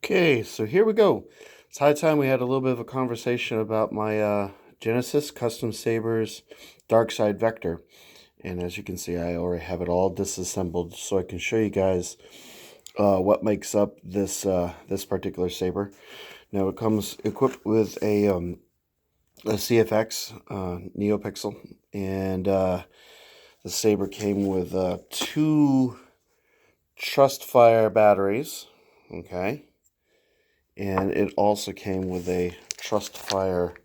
Okay, so here we go. It's high time we had a little bit of a conversation about my Genesis Custom Sabers Darkside Vector. And as you can see, I already have it all disassembled so I can show you guys what makes up this particular saber. Now it comes equipped with a CFX NeoPixel, and the saber came with two Trustfire batteries. Okay. And it also came with a Trustfire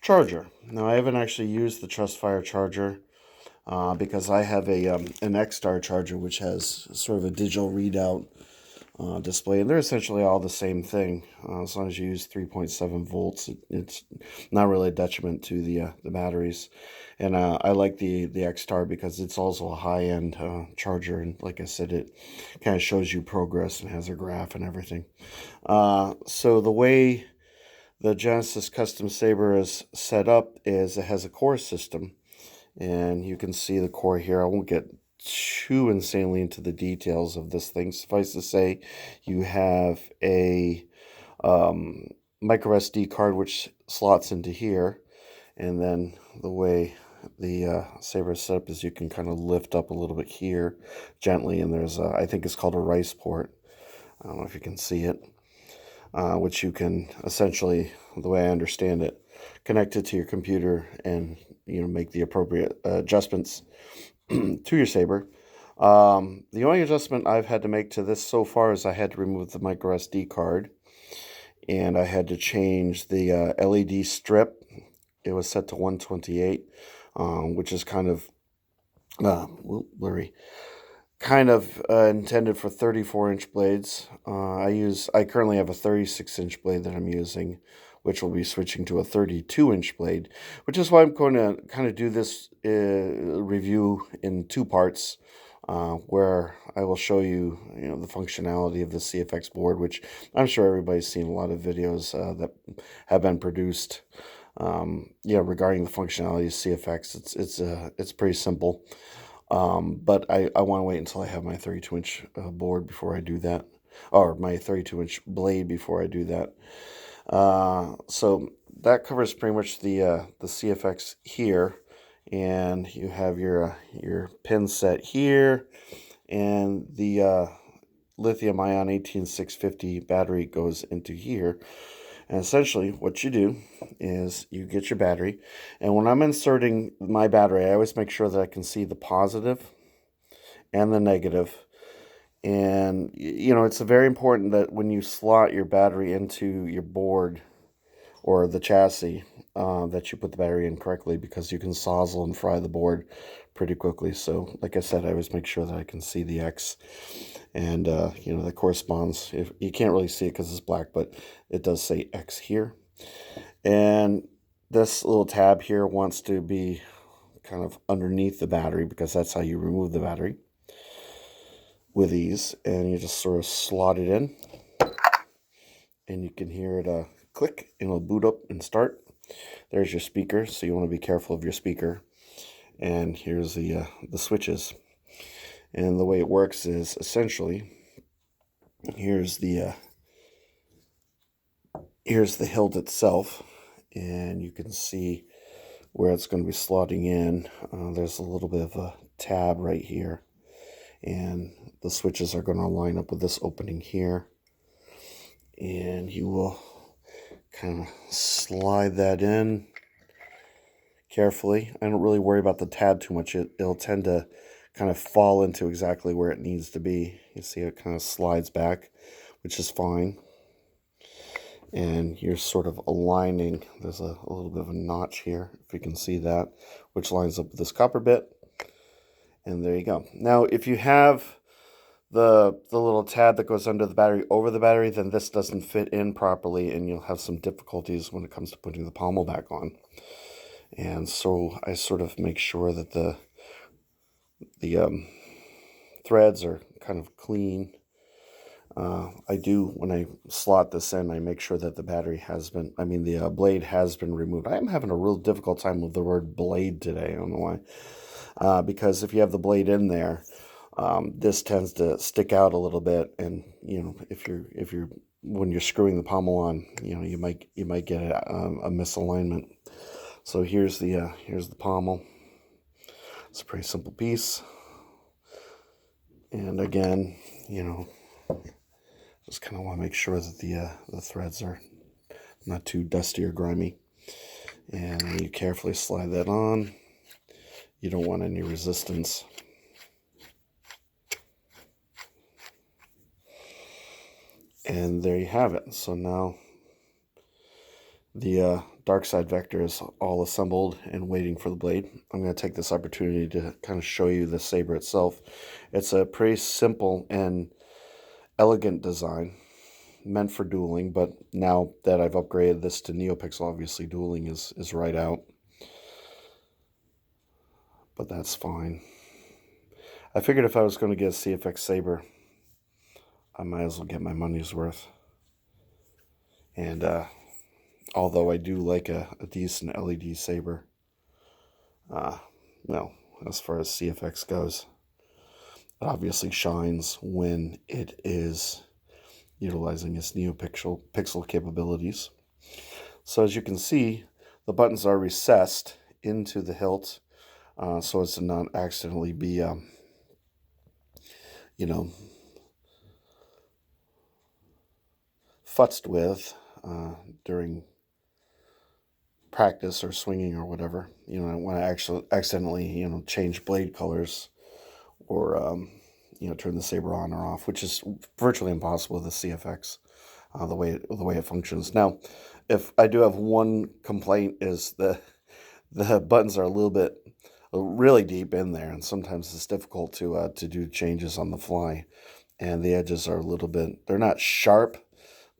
charger. Now, I haven't actually used the Trustfire charger because I have an X-Star charger, which has sort of a digital readout display, and they're essentially all the same thing. As long as you use 3.7 volts, it's not really a detriment to the batteries. And I like the X-Star because it's also a high-end charger, and like I said, it kind of shows you progress and has a graph and everything. So the way the Genesis Custom Saber is set up is it has a core system, and you can see the core here. I won't get too insanely into the details of this thing. Suffice to say, you have a micro SD card which slots into here, and then the way the Saber is set up is you can kind of lift up a little bit here gently, and there's I think it's called a rice port. I don't know if you can see it. Which you can essentially, the way I understand it, connect it to your computer and make the appropriate adjustments to your saber. The only adjustment I've had to make to this so far is I had to remove the micro SD card, and I had to change the LED strip. It was set to 128, which is kind of blurry. Kind of intended for 34-inch blades. I currently have a 36-inch blade that I'm using, which will be switching to a 32-inch blade, which is why I'm going to kind of do this review in two parts, where I will show you, the functionality of the CFX board, which I'm sure everybody's seen a lot of videos that have been produced, regarding the functionality of CFX. It's pretty simple. But I want to wait until I have my 32-inch board before I do that, or my 32-inch blade before I do that. So that covers pretty much the CFX here, and you have your pin set here, and the lithium-ion 18650 battery goes into here. And essentially what you do is you get your battery, and when I'm inserting my battery, I always make sure that I can see the positive and the negative. And it's very important that when you slot your battery into your board or the chassis, that you put the battery in correctly, because you can sozzle and fry the board pretty quickly. So like I said, I always make sure that I can see the X, and that corresponds. If you can't really see it because it's black, but it does say X here. And this little tab here wants to be kind of underneath the battery, because that's how you remove the battery with ease. And you just sort of slot it in, and you can hear it click, and it'll boot up and start. There's your speaker, so you want to be careful of your speaker. And here's the switches. And the way it works is essentially, here's the hilt itself, and you can see where it's going to be slotting in. There's a little bit of a tab right here, and the switches are going to line up with this opening here, and you will kind of slide that in carefully. I don't really worry about the tab too much. It'll tend to kind of fall into exactly where it needs to be. You see it kind of slides back, which is fine. And you're sort of aligning. There's a little bit of a notch here, if you can see that, which lines up with this copper bit. And there you go. Now, if you have the little tab that goes under the battery over the battery, then this doesn't fit in properly, and you'll have some difficulties when it comes to putting the pommel back on. And so I sort of make sure that the threads are kind of clean. I do, when I slot this in, I make sure that the blade has been removed. I am having a real difficult time with the word blade today. I don't know why. Because if you have the blade in there, This tends to stick out a little bit, and if you're when you're screwing the pommel on, you might get a misalignment. So here's the pommel. It's a pretty simple piece, and again, just kind of want to make sure that the threads are not too dusty or grimy, and you carefully slide that on. You don't want any resistance. And there you have it. So now the Darkside Vector is all assembled and waiting for the blade. I'm going to take this opportunity to kind of show you the saber itself. It's a pretty simple and elegant design, meant for dueling, but now that I've upgraded this to NeoPixel, obviously dueling is right out. But that's fine. I figured if I was going to get a CFX saber, I might as well get my money's worth. And although I do like a decent LED saber, no, as far as CFX goes, it obviously shines when it is utilizing its NeoPixel capabilities. So as you can see, the buttons are recessed into the hilt, so as to not accidentally be, futzed with during practice or swinging or whatever. When I actually accidentally, change blade colors or, turn the saber on or off, which is virtually impossible with the CFX, the way it functions. Now, if I do have one complaint, is the buttons are a little bit really deep in there, and sometimes it's difficult to do changes on the fly, and the edges are a little bit, they're not sharp,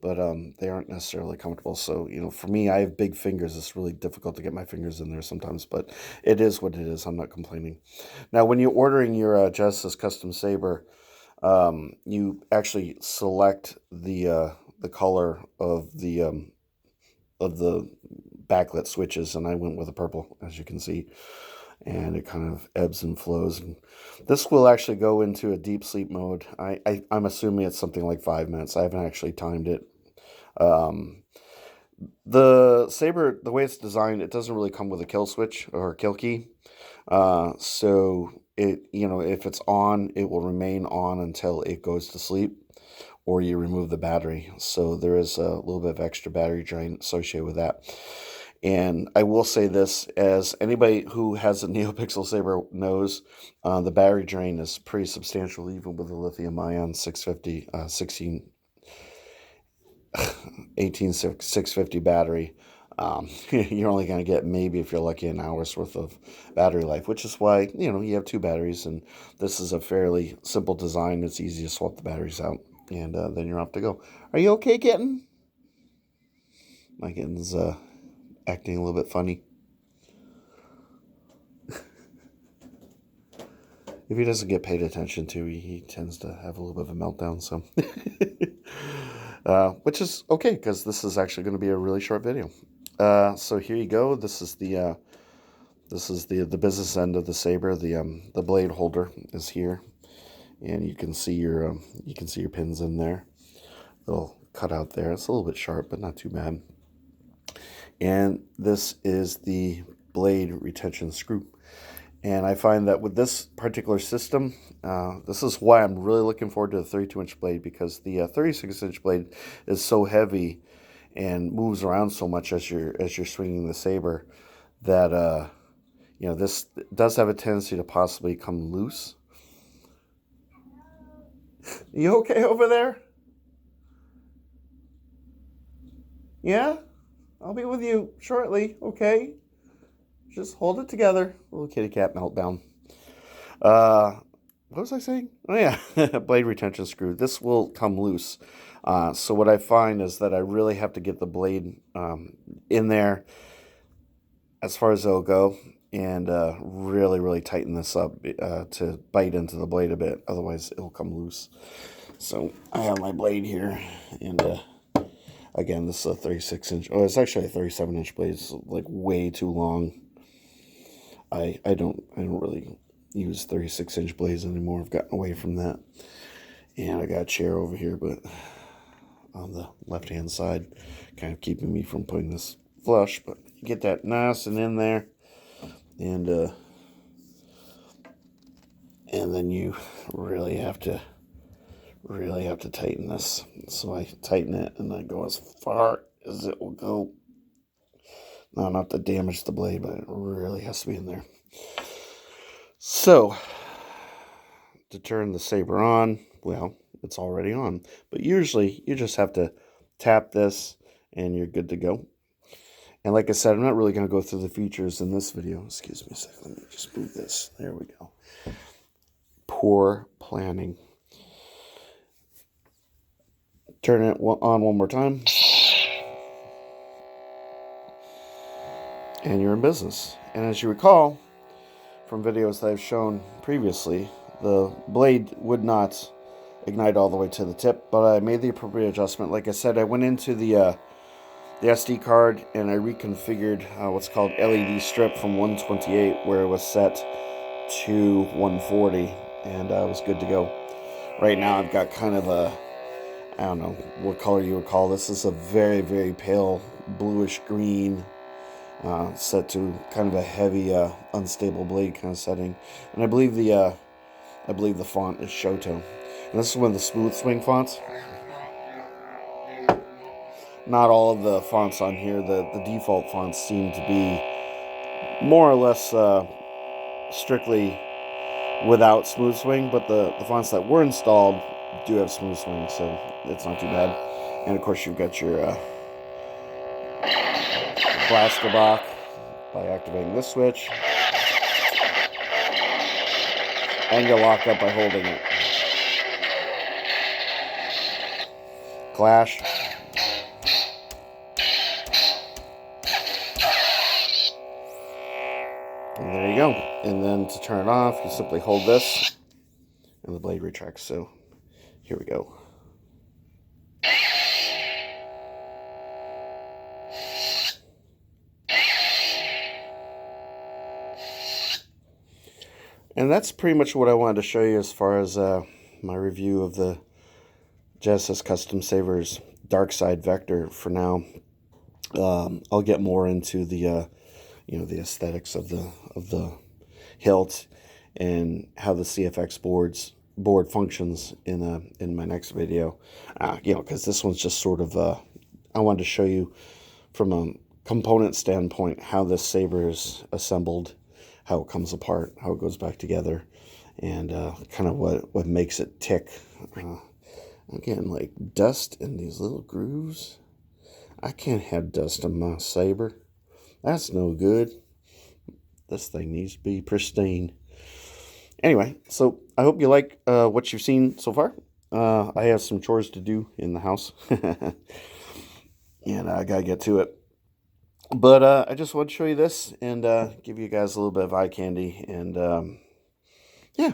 but they aren't necessarily comfortable. So for me, I have big fingers. It's really difficult to get my fingers in there sometimes, but it is what it is. I'm not complaining. Now, when you're ordering your Genesis custom saber, you actually select the color of the backlit switches, and I went with a purple, as you can see, and it kind of ebbs and flows. And this will actually go into a deep sleep mode. I'm assuming it's something like 5 minutes. I haven't actually timed it. The saber, the way it's designed, it doesn't really come with a kill switch or a kill key. So if it's on, it will remain on until it goes to sleep, or you remove the battery. So there is a little bit of extra battery drain associated with that. And I will say this, as anybody who has a NeoPixel saber knows, the battery drain is pretty substantial, even with the lithium-ion 650, 650 battery. You're only going to get, maybe if you're lucky, an hour's worth of battery life, which is why, you have 2 batteries, and this is a fairly simple design. It's easy to swap the batteries out, and then you're off to go. Are you okay, kitten? My kitten's acting a little bit funny. If he doesn't get paid attention to, he tends to have a little bit of a meltdown. So, which is okay, because this is actually going to be a really short video. So here you go. This is the business end of the saber. The blade holder is here, and you can see your pins in there. Little cut out there. It's a little bit sharp, but not too bad. And this is the blade retention screw. And I find that with this particular system, this is why I'm really looking forward to the 32-inch blade, because the 36-inch blade is so heavy and moves around so much as you're swinging the saber that this does have a tendency to possibly come loose. You okay over there? Yeah? I'll be with you shortly, okay? Just hold it together. Little kitty cat meltdown. What was I saying? Oh, yeah. Blade retention screw. This will come loose. So what I find is that I really have to get the blade in there as far as it'll go, and really, really tighten this up to bite into the blade a bit. Otherwise, it'll come loose. So I have my blade here, and again, this is a 36-inch. Oh, it's actually a 37-inch blade. It's like way too long. I don't really use 36-inch blades anymore. I've gotten away from that. And I got a chair over here, but on the left-hand side, kind of keeping me from putting this flush. But you get that nice and in there, and then you really have to tighten this. So I tighten it, and I go as far as it will go. No, not to damage the blade, but it really has to be in there. So, to turn the saber on, well, it's already on. But usually, you just have to tap this, and you're good to go. And like I said, I'm not really going to go through the features in this video. Excuse me a second. Let me just move this. There we go. Poor planning. Turn it on one more time. And you're in business. And as you recall from videos that I've shown previously, the blade would not ignite all the way to the tip, but I made the appropriate adjustment. Like I said, I went into the SD card and I reconfigured what's called LED strip from 128, where it was set to 140, and I was good to go. Right now I've got kind of a, I don't know what color you would call this. This is a very, very pale bluish green, set to kind of a heavy, unstable blade kind of setting. And I believe the font is Shoto. And this is one of the smooth swing fonts. Not all of the fonts on here, the default fonts seem to be more or less strictly without smooth swing, but the fonts that were installed do have smooth swing, so it's not too bad. And of course you've got your blaster box by activating this switch, and you're locked up by holding it. Clash. And there you go. And then to turn it off, you simply hold this, and the blade retracts. So here we go. And that's pretty much what I wanted to show you as far as my review of the Genesis Custom Sabers Darkside Vector for now. I'll get more into the the aesthetics of the hilt and how the CFX board functions in my next video. Because this one's just sort of I wanted to show you from a component standpoint how this saber is assembled, how it comes apart, how it goes back together, and kind of what makes it tick. Again, like dust in these little grooves. I can't have dust in my saber. That's no good. This thing needs to be pristine. Anyway, so I hope you like what you've seen so far. I have some chores to do in the house. And I gotta get to it. But I just want to show you this and give you guys a little bit of eye candy. And yeah,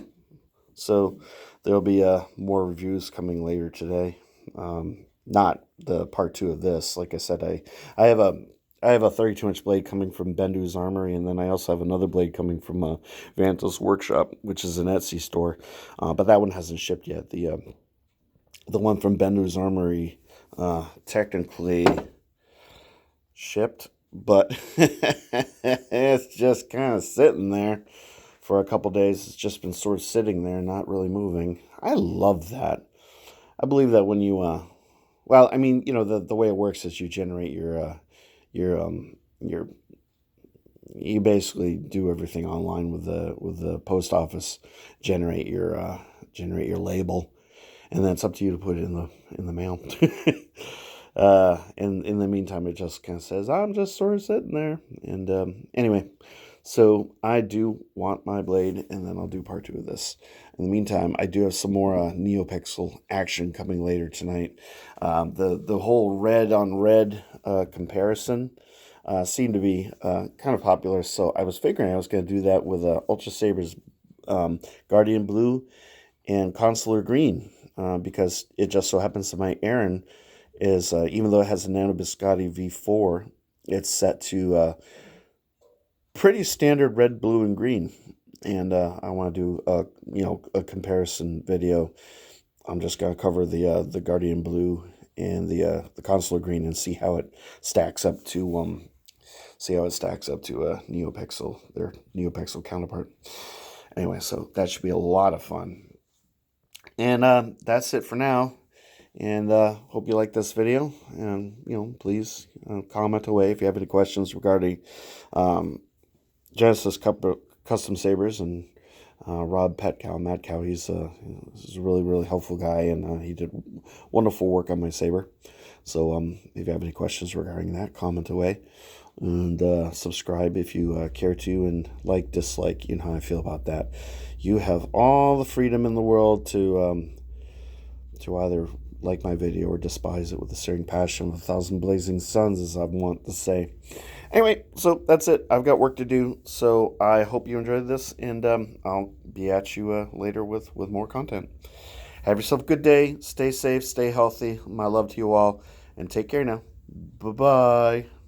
so there'll be more reviews coming later today. Not the part 2 of this. Like I said, I have a 32-inch blade coming from Bendu's Armory, and then I also have another blade coming from Vanta's Workshop, which is an Etsy store. But that one hasn't shipped yet. The one from Bendu's Armory technically shipped, but it's just kind of sitting there for a couple days. It's just been sort of sitting there, not really moving. I love that. I believe that when you, well, I mean, the way it works is you generate you basically do everything online with the post office, generate your label, and then it's up to you to put it in the mail. And in the meantime, it just kind of says, I'm just sort of sitting there. And anyway, so I do want my blade, and then I'll do part 2 of this. In the meantime, I do have some more NeoPixel action coming later tonight. The whole red on red comparison seemed to be kind of popular, so I was figuring I was going to do that with Ultra Sabers Guardian Blue and Consular Green, because it just so happens that my Aaron is, even though it has a Nano Biscotti V4, it's set to pretty standard red, blue, and green. and I want to do a comparison video. I'm just gonna cover the Guardian Blue and the Consular Green and stacks up to see how it stacks up to NeoPixel, their NeoPixel counterpart. Anyway, so that should be a lot of fun. And that's it for now. And hope you like this video. And please comment away if you have any questions regarding um, Genesis Custom Sabers and Rob Mad Cow. He's a really, really helpful guy, and he did wonderful work on my saber. So if you have any questions regarding that, comment away. And subscribe if you care to, and dislike, you know how I feel about that. You have all the freedom in the world to either like my video or despise it with a searing passion of 1,000 blazing suns, as I want to say. Anyway, so that's it. I've got work to do, so I hope you enjoyed this, and I'll be at you later with more content. Have yourself a good day. Stay safe, stay healthy. My love to you all, and take care now. Bye-bye.